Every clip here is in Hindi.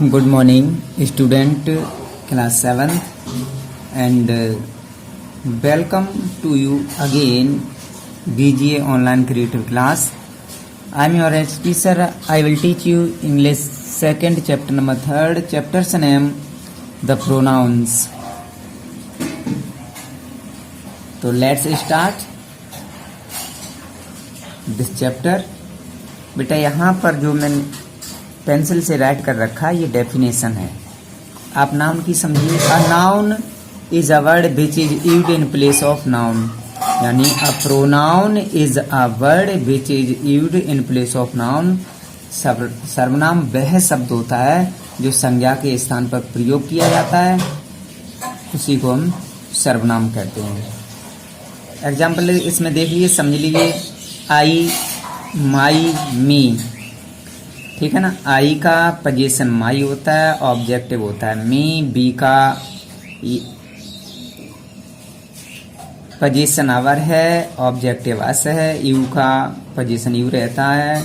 Good morning, student class 7th, and welcome to you again BGA online creative class. I am your teacher. I will teach you English second chapter number 3rd. Chapter's name the pronouns. So let's start this chapter. बेटा यहाँ पर जो मैंने पेंसिल से राइट कर रखा है ये डेफिनेशन है। आप नाउन की समझिए। A noun is a word which is used in place of noun, यानी a pronoun is a word which is used in place of noun. सर्वनाम वह शब्द होता है जो संज्ञा के स्थान पर प्रयोग किया जाता है, उसी को हम सर्वनाम कहते हैं। एग्जाम्पल इसमें देख लीजिए, समझ लीजिए। आई, माई, मी, ठीक है ना। आई का पोजीशन माई होता है, ऑब्जेक्टिव होता है मी। बी का पोजीशन आवर है, ऑब्जेक्टिव अस है। यू का पोजीशन यू रहता है,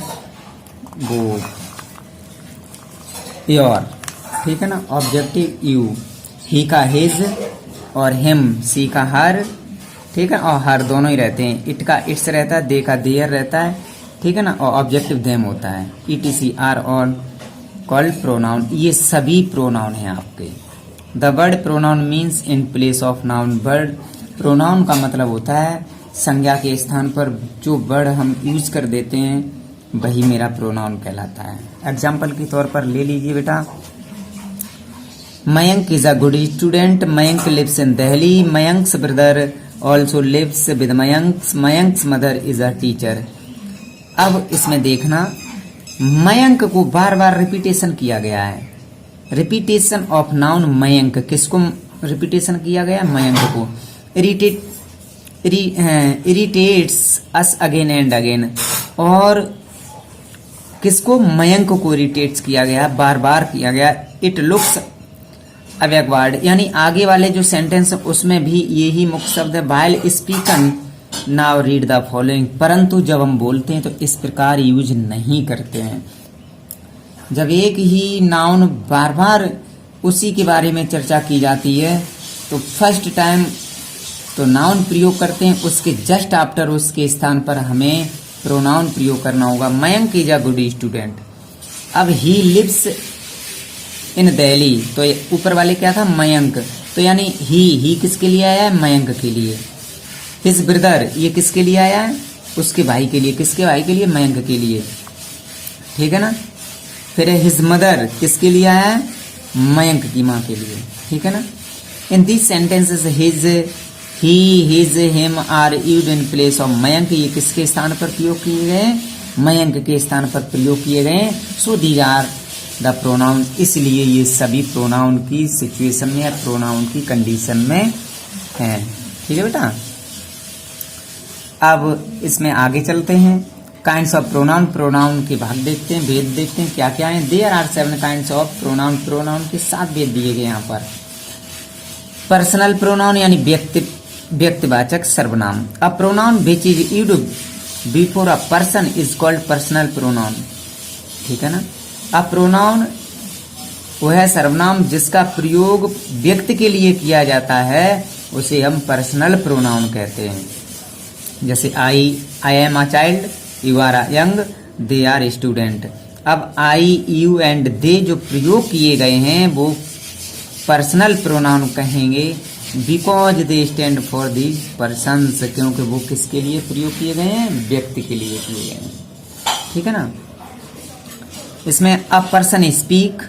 वो योर, ठीक है ना, ऑब्जेक्टिव यू। ही का हिज और हिम, सी का हर, ठीक है, और हर दोनों ही रहते हैं। इट का इट्स रहता है, दे का देयर रहता है, ठीक है ना, और ऑब्जेक्टिव देम होता है। ETC are all called pronoun. ये सभी प्रोनाउन हैं आपके। The word pronoun means in place of noun. Word pronoun का मतलब होता है संज्ञा के स्थान पर जो वर्ड हम यूज कर देते हैं वही मेरा प्रोनाउन कहलाता है। एग्जाम्पल के तौर पर ले लीजिए बेटा, Mayank is a good student. Mayank lives in Delhi. Mayank's brother also lives with Mayank's. Mayank's mother is a teacher. अब इसमें देखना, मयंक को बार बार रिपीटेशन किया गया है। रिपीटेशन ऑफ नाउन मयंक, किसको रिपीटेशन किया गया? मयंक को। Irritates us again and again, और किसको? मयंक को इरिटेट्स किया गया, बार बार किया गया। इट लुक्स अवेकवर्ड, यानी आगे वाले जो सेंटेंस उसमें भी यही मुख्य शब्द है। While spoken now read the following, परंतु जब हम बोलते हैं तो इस प्रकार यूज नहीं करते हैं। जब एक ही नाउन बार बार उसी के बारे में चर्चा की जाती है तो फर्स्ट टाइम तो नाउन प्रयोग करते हैं, उसके जस्ट आफ्टर उसके स्थान पर हमें प्रोनाउन प्रयोग करना होगा। Mayank is a good student. अब ही लिव्स इन दिल्ली, तो ऊपर वाले क्या था? मयंक, तो यानी ही किसके लिए आया है? मयंक के लिए। हिज ब्रदर, ये किसके लिए आया है? उसके भाई के लिए। किसके भाई के लिए? मयंक के लिए, ठीक है ना। फिर हिज मदर, किसके लिए आया है? मयंक की माँ के लिए, ठीक है ना। In this sentences his, he, his, him are used in place of Mayank. ये किसके स्थान पर प्रयोग किए गए? मयंक के स्थान पर प्रयोग किए गए। So these are the pronoun, इसलिए ये सभी प्रोनाउन की सिचुएशन में या प्रोनाउन की कंडीशन में है, ठीक है बेटा। अब इसमें आगे चलते हैं। काइंड्स ऑफ प्रोनाउन, प्रोनाउन के भाग देखते हैं, भेद देखते हैं क्या क्या है। There are 7 kinds of pronoun. Pronoun के 7 भेद दिए गए यहाँ पर। पर्सनल प्रोनाउन यानी व्यक्तिवाचक सर्वनाम। अ pronoun which is used before a person is called personal pronoun, ठीक है ना। अ प्रोनाउन वह सर्वनाम जिसका प्रयोग व्यक्ति के लिए किया जाता है उसे हम पर्सनल प्रोनाउन कहते हैं। जैसे I am a child, you are a young, they are student. अब आई, यू एंड दे जो प्रयोग किए गए हैं वो पर्सनल प्रोनाउन कहेंगे, because they stand for the persons, क्योंकि वो किसके लिए प्रयोग किए गए हैं? व्यक्ति के लिए किए गए हैं, ठीक है ना। इसमें अ पर्सन स्पीक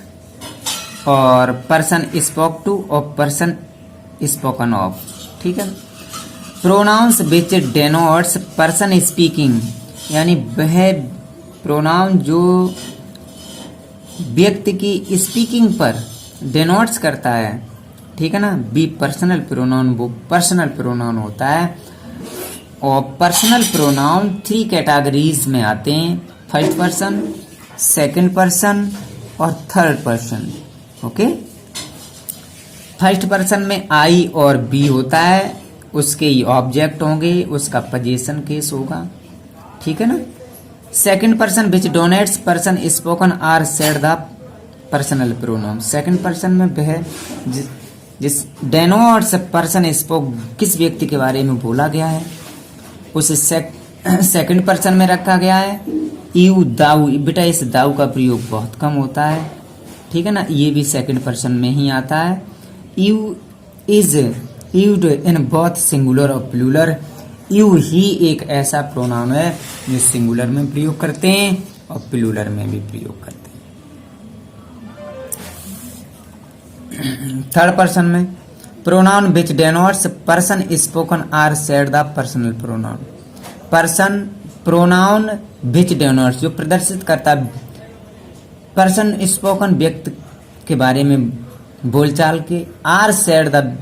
और पर्सन स्पोक टू और पर्सन स्पोकन ऑफ, ठीक है। प्रोनाउंस विच डेनोट्स पर्सन स्पीकिंग, यानी वह प्रोनाउन जो व्यक्ति की स्पीकिंग पर डेनोट्स करता है, ठीक है ना। बी पर्सनल प्रोनाउन, वो पर्सनल प्रोनाउन होता है। और पर्सनल प्रोनाउन 3 कैटेगरीज में आते हैं, फर्स्ट पर्सन, सेकंड पर्सन और third person, okay. First person में आई और बी होता है, उसके ऑब्जेक्ट होंगे, उसका पोजीशन केस होगा, ठीक है ना। Second person which donates person spoken are said the personal pronoun. Second person में वह जिस डेनोट्स पर्सन स्पोक, किस व्यक्ति के बारे में बोला गया है उसे सेकंड पर्सन में रखा गया है। यू दाऊ, बेटा इस दाऊ का प्रयोग बहुत कम होता है, ठीक है ना, ये भी सेकंड पर्सन में ही आता है। You is used in both singular और प्लूरल। यू ही एक ऐसा प्रोनाउन है जो सिंगुलर में प्रयोग करते हैं और प्लूरल में भी प्रयोग करते हैं। थर्ड पर्सन में pronoun which denotes person spoken are said the personal pronoun. Person pronoun which denotes, जो प्रदर्शित करता पर्सन स्पोकन व्यक्ति के बारे में बोलचाल के, are said the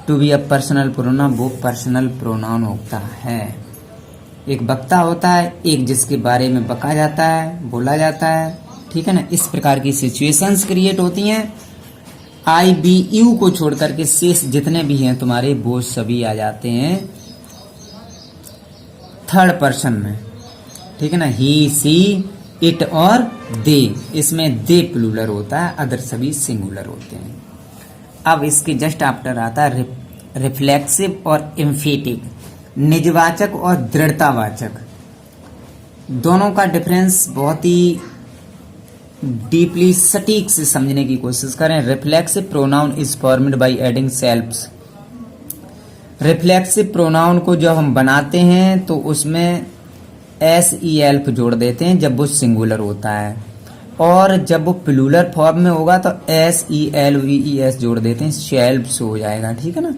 to be a personal pronoun, वो पर्सनल प्रोनाउन होता है। एक वक्ता होता है, एक जिसके बारे में बका जाता है, बोला जाता है, ठीक है ना। इस प्रकार की सिचुएशंस क्रिएट होती हैं। आई बी यू को छोड़ करके शेष जितने भी हैं तुम्हारे वो सभी आ जाते हैं थर्ड पर्सन में, ठीक है ना। ही, सी, इट और दे, इसमें दे प्लूरल होता है, अदर सभी सिंगुलर होते हैं। अब इसके जस्ट आफ्टर आता है रिफ्लेक्सिव और एम्फेटिक, निजवाचक और दृढ़तावाचक। दोनों का डिफरेंस बहुत ही डीपली सटीक से समझने की कोशिश करें। Reflexive pronoun is formed by adding selfs. Reflexive pronoun को जब हम बनाते हैं तो उसमें एस ई एल्फ जोड़ देते हैं जब वो सिंगुलर होता है, और जब वो प्लूरल फॉर्म में होगा तो S E L V E S जोड़ देते हैं, शेल्फ्स हो जाएगा, ठीक है ना।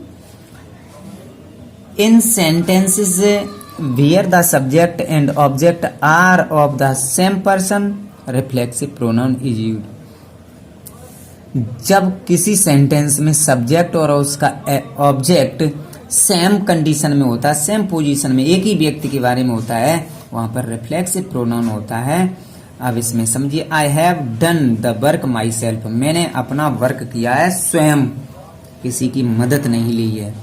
In sentences where the subject and object are of the same person, reflexive pronoun is used. जब किसी सेंटेंस में सब्जेक्ट और उसका ऑब्जेक्ट सेम कंडीशन में होता है, सेम पोजीशन में, एक ही व्यक्ति के बारे में होता है, वहां पर रिफ्लेक्सिव प्रोनाउन होता है। अब इसमें समझिए, I have done the work my self, मैंने अपना वर्क किया है स्वयं, किसी की मदद नहीं ली है।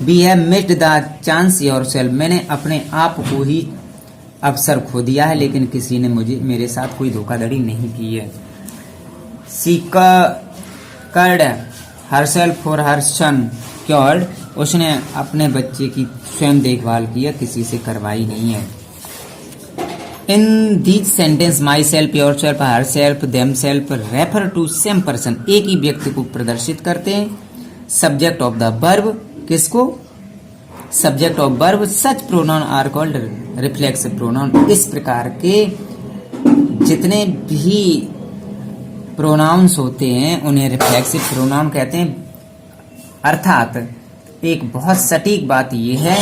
We have missed the chance your self, मैंने अपने आप को ही अवसर खो दिया है, लेकिन किसी ने मेरे साथ कोई धोखाधड़ी नहीं की है। She cured herself for her son cured, उसने अपने बच्चे की स्वयं देखभाल की है, किसी से करवाई नहीं है। In these sentence my self, your self, her self, them self refer to same person, एक ही व्यक्ति को प्रदर्शित करते हैं। सब्जेक्ट ऑफ द वर्ब, किसको? Subject of verb. Such pronoun are called reflexive pronoun. इस प्रकार के जितने भी प्रोनाउंस होते हैं उन्हें रिफ्लेक्सिव प्रोनाउन कहते हैं। अर्थात एक बहुत सटीक बात यह है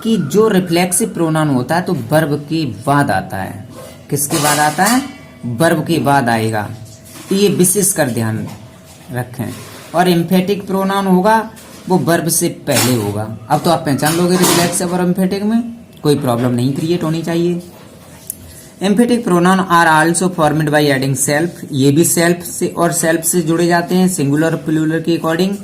कि जो रिफ्लेक्सिव प्रोनाउन होता है तो वर्ब के बाद आता है। किसके बाद आता है? वर्ब के बाद आएगा, ये विशेष कर ध्यान रखें। और एम्फेटिक प्रोनाउन होगा वो वर्ब से पहले होगा। अब तो आप पहचान लोगे रिफ्लेक्सिव और एम्फेटिक में, कोई प्रॉब्लम नहीं क्रिएट होनी चाहिए। Emphatic pronoun are also formed by adding self, ये भी सेल्फ से और सेल्फ से जुड़े जाते हैं सिंगुलर प्लूरल के according.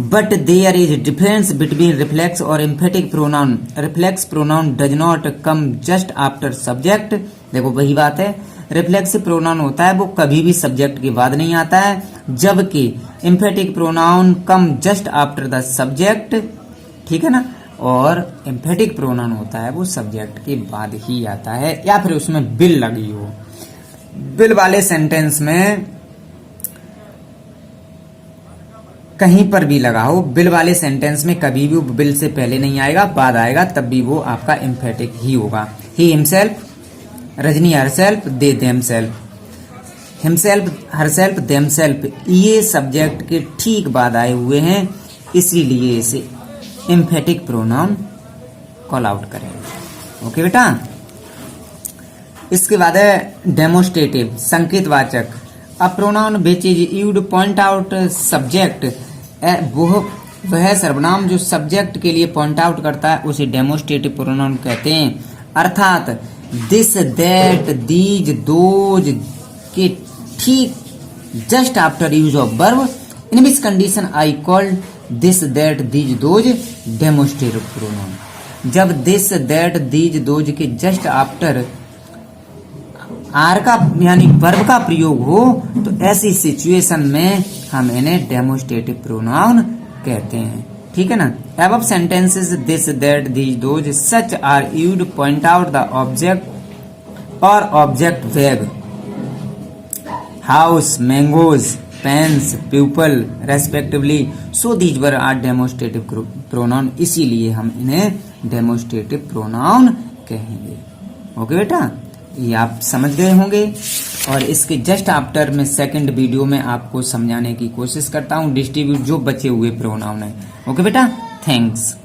But there is difference between reflex और emphatic pronoun. Reflex pronoun does not come just after subject. देखो वही बात है, रिफ्लेक्सिव प्रोनाउन होता है वो कभी भी सब्जेक्ट के बाद नहीं आता है, जबकि emphatic pronoun come just after the subject, ठीक है ना। और एम्फेटिक प्रोनाउन होता है वो सब्जेक्ट के बाद ही आता है या फिर उसमें बिल लगी हो। बिल वाले सेंटेंस में कहीं पर भी लगा हो, बिल वाले सेंटेंस में कभी भी बिल से पहले नहीं आएगा, बाद आएगा, तब भी वो आपका एम्फेटिक ही होगा। He himself, Rajni herself, they themselves. Himself, herself, themselves ये सब्जेक्ट के ठीक बाद आए हुए हैं, इसीलिए इसे एम्फेटिक प्रोनाउन कॉल आउट करेंगे। ओके बेटा। इसके बाद है डेमोस्ट्रेटिव, संकेतवाचक। A pronoun which is used point out subject, वह सर्वनाम जो सब्जेक्ट के लिए पॉइंट आउट करता है उसे डेमोस्ट्रेटिव प्रोनाउन कहते हैं। अर्थात दिस, दैट, दीज, दोज के ठीक just after use of verb, in which condition I called this, that, these, those demonstrative pronoun. जब दिस, दैट, दीज, दोज के जस्ट आफ्टर आर का यानी वर्ब का प्रयोग हो तो ऐसी सिचुएशन में हम इन्हें डेमोस्ट्रेटिव प्रोनाउन कहते हैं। ठीक है ना। Above sentences this that these those such are used point out the object और object vague house mangoes pens people respectively so these were are demonstrative pronoun, इसीलिए हम इन्हें डेमोस्ट्रेटिव प्रोनाउन कहेंगे। ओके बेटा, ये आप समझ गए होंगे और इसके जस्ट आफ्टर में सेकंड वीडियो में आपको समझाने की कोशिश करता हूँ डिस्ट्रीब्यूट जो बचे हुए प्रोनाउन है। ओके बेटा, थैंक्स।